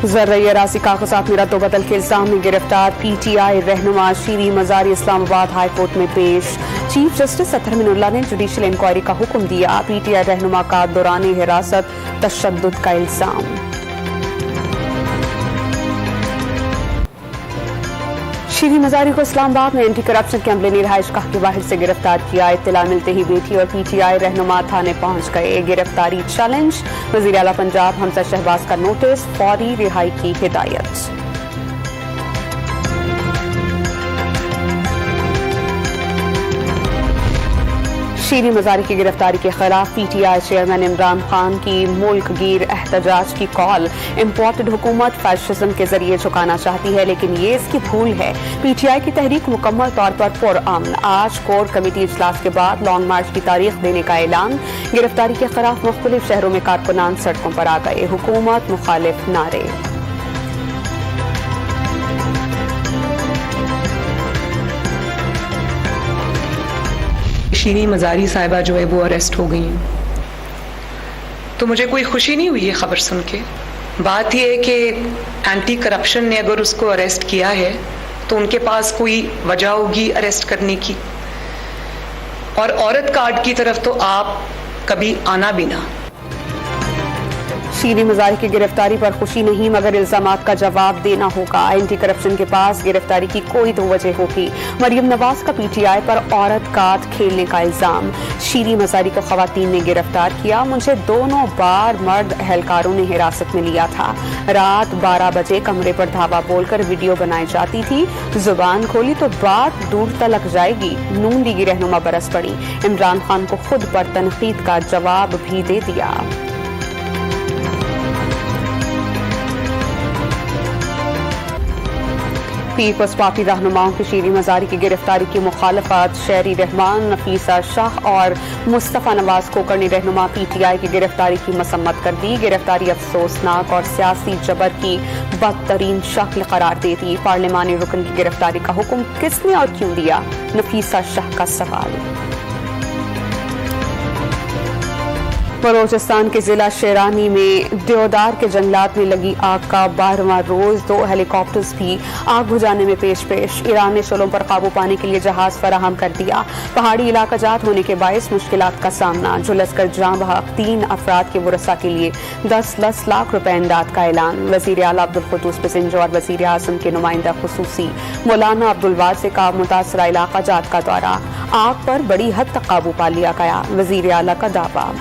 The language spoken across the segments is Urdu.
ذرعی راضی کاغذات میں رد و بدل کے الزام میں گرفتار پی ٹی آئی رہنما شیریں مزاری اسلام آباد ہائی کورٹ میں پیش۔ چیف جسٹس اطہر من اللہ نے جوڈیشل انکوائری کا حکم دیا۔ پی ٹی آئی رہنما کا دوران حراست تشدد کا الزام۔ شیریں مزاری کو اسلام آباد میں اینٹی کرپشن کے عملے نے رہائش گاہ کے باہر سے گرفتار کیا۔ اطلاع ملتے ہی بیٹی اور پی ٹی آئی رہنما تھانے پہنچ گئے۔ گرفتاری چیلنج، وزیر اعلیٰ پنجاب حمزہ شہباز کا نوٹس، فوری رہائی کی ہدایت۔ شیریں مزاری کی گرفتاری کے خلاف P T I chairman Imran Khan کی ملک گیر احتجاج کی کال۔ امپورٹڈ حکومت فیشزم کے ذریعے جھکانا چاہتی ہے لیکن یہ اس کی بھول ہے۔ پی ٹی آئی کی تحریک مکمل طور پر پرامن۔ آج کور کمیٹی اجلاس کے بعد لانگ مارچ کی تاریخ دینے کا اعلان۔ گرفتاری کے خلاف مختلف شہروں میں کارکنان سڑکوں پر آ گئے۔ حکومت مخالف نعرے۔ شیریں مزاری صاحبہ جو ہے وہ اریسٹ ہو گئی ہیں، تو مجھے کوئی خوشی نہیں ہوئی یہ خبر سن کے۔ بات یہ ہے کہ اینٹی کرپشن نے اگر اس کو اریسٹ کیا ہے تو ان کے پاس کوئی وجہ ہوگی اریسٹ کرنے کی، اور عورت کارڈ کی طرف تو آپ کبھی آنا بھی نہ۔ شیریں مزاری کی گرفتاری پر خوشی نہیں مگر الزامات کا جواب دینا ہوگا۔ اینٹی کرپشن کے پاس گرفتاری کی کوئی تو وجہ ہوگی۔ مریم نواز کا پی ٹی آئی پر عورت کارڈ کھیلنے کا الزام۔ شیریں مزاری کو خواتین نے گرفتار کیا۔ مجھے دونوں بار مرد اہلکاروں نے حراست میں لیا تھا۔ رات 12 بجے کمرے پر دھاوا بول کر ویڈیو بنائی جاتی تھی۔ زبان کھولی تو بات دور تلک جائے گی۔ نون لیگی رہنما برس پڑی۔ عمران خان کو خود پر تنقید کا جواب بھی دے دیا۔ پیپلز پارٹی رہنماؤں کی شیریں مزاری کی گرفتاری کی مخالفت۔ شہری رحمان، نفیسہ شاہ اور مصطفیٰ نواز کوکر نے رہنما پی ٹی آئی کی گرفتاری کی مذمت کر دی۔ گرفتاری افسوسناک اور سیاسی جبر کی بدترین شکل قرار دے دی۔ پارلیمانی رکن کی گرفتاری کا حکم کس نے اور کیوں دیا؟ نفیسہ شاہ کا سوال۔ بلوچستان کے ضلع شیرانی میں دیودار کے جنگلات میں لگی آگ کا 12واں روز 2 ہیلی کاپٹرز بھی آگ بجھانے میں پیش۔ ایران نے شعلوں پر قابو پانے کے لیے جہاز فراہم کر دیا۔ پہاڑی علاقہ جات ہونے کے باعث مشکلات کا سامنا۔ جھلس کر جاں بحق 3 افراد کے ورثاء کے لیے 10 لاکھ روپے امداد کا اعلان۔ وزیر اعلیٰ عبدالقدوس پسنجو اور وزیر اعظم کے نمائندہ خصوصی مولانا عبدالواد سے کہا متاثرہ علاقہ جات کا دورہ۔ آگ پر بڑی حد تک قابو پا لیا گیا، وزیر اعلیٰ کا دعویٰ۔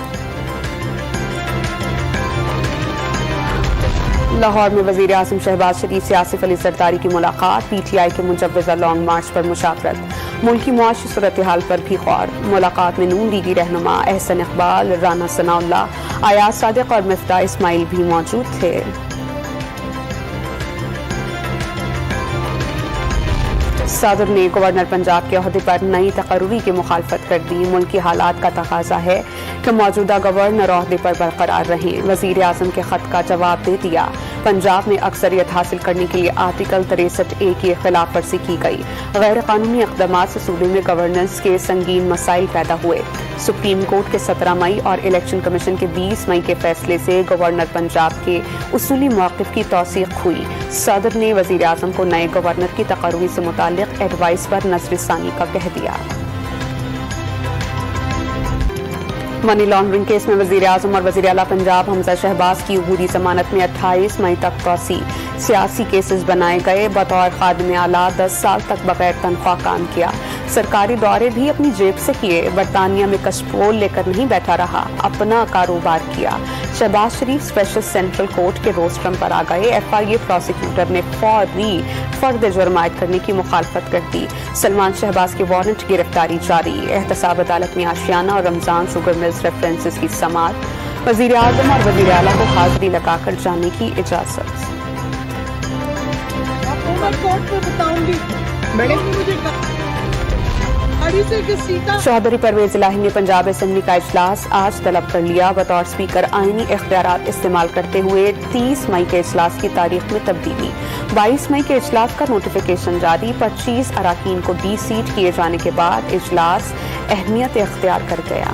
لاہور میں وزیر اعظم شہباز شریف سے آصف علی زرداری کی ملاقات۔ پی ٹی آئی کے مجوزہ لانگ مارچ پر مشاورت۔ ملکی معاشی صورتحال پر بھی غور۔ ملاقات میں نون لیگی رہنما احسن اقبال، رانا ثناء اللہ، ایاز صادق اور مفتاح اسماعیل بھی موجود تھے۔ صدر نے گورنر پنجاب کے عہدے پر نئی تقرری کی مخالفت کر دی۔ ملکی حالات کا تقاضا ہے کہ موجودہ گورنر عہدے پر برقرار رہیں۔ وزیر اعظم کے خط کا جواب دے دیا۔ پنجاب میں اکثریت حاصل کرنے کے لیے آرٹیکل 63A کی خلاف ورزی کی گئی۔ غیر قانونی اقدامات سے صوبے میں گورننس کے سنگین مسائل پیدا ہوئے۔ سپریم کورٹ کے 17 مئی اور الیکشن کمیشن کے 20 مئی کے فیصلے سے گورنر پنجاب کے اصولی موقف کی توثیق ہوئی۔ صدر نے وزیر اعظم کو نئے گورنر کی تقرری سے متعلق ایڈوائس پر نظر ثانی کا کہہ دیا۔ منی لانڈرنگ کیس میں وزیر اعظم اور وزیر اعلیٰ پنجاب حمزہ شہباز کی عبوری ضمانت میں 28 مئی تک توسیع۔ سیاسی کیسز بنائے گئے۔ بطور خادم اعلیٰ 10 سال تک بغیر تنخواہ کام کیا۔ سرکاری دورے بھی اپنی جیب سے کیے۔ برطانیہ میں کشپول لے کر نہیں بیٹھا رہا، اپنا کاروبار کیا۔ شہباز شریف اسپیشل سینٹرل کورٹ کے روسٹرم پر آ گئے۔ ایف آئی اے پروسیکیوٹر نے فوری فرد جرم عائد کرنے کی مخالفت کر دی۔ سلمان شہباز کی وارنٹ گرفتاری جاری۔ احتساب عدالت میں آشیانہ اور رمضان شوگر ملز ریفرنسز کی سماعت۔ وزیر اعظم اور وزیر اعلیٰ کو حاضری لگا کر جانے کی اجازت۔ چودھری پرویز الہی نے پنجاب اسمبلی کا اجلاس آج طلب کر لیا۔ بطور اسپیکر آئینی اختیارات استعمال کرتے ہوئے 30 مئی کے اجلاس کی تاریخ میں تبدیلی۔ 22 مئی کے اجلاس کا نوٹیفیکیشن جاری۔ 25 اراکین کو ڈی سیٹ کیے جانے کے بعد اجلاس اہمیت اختیار کر گیا۔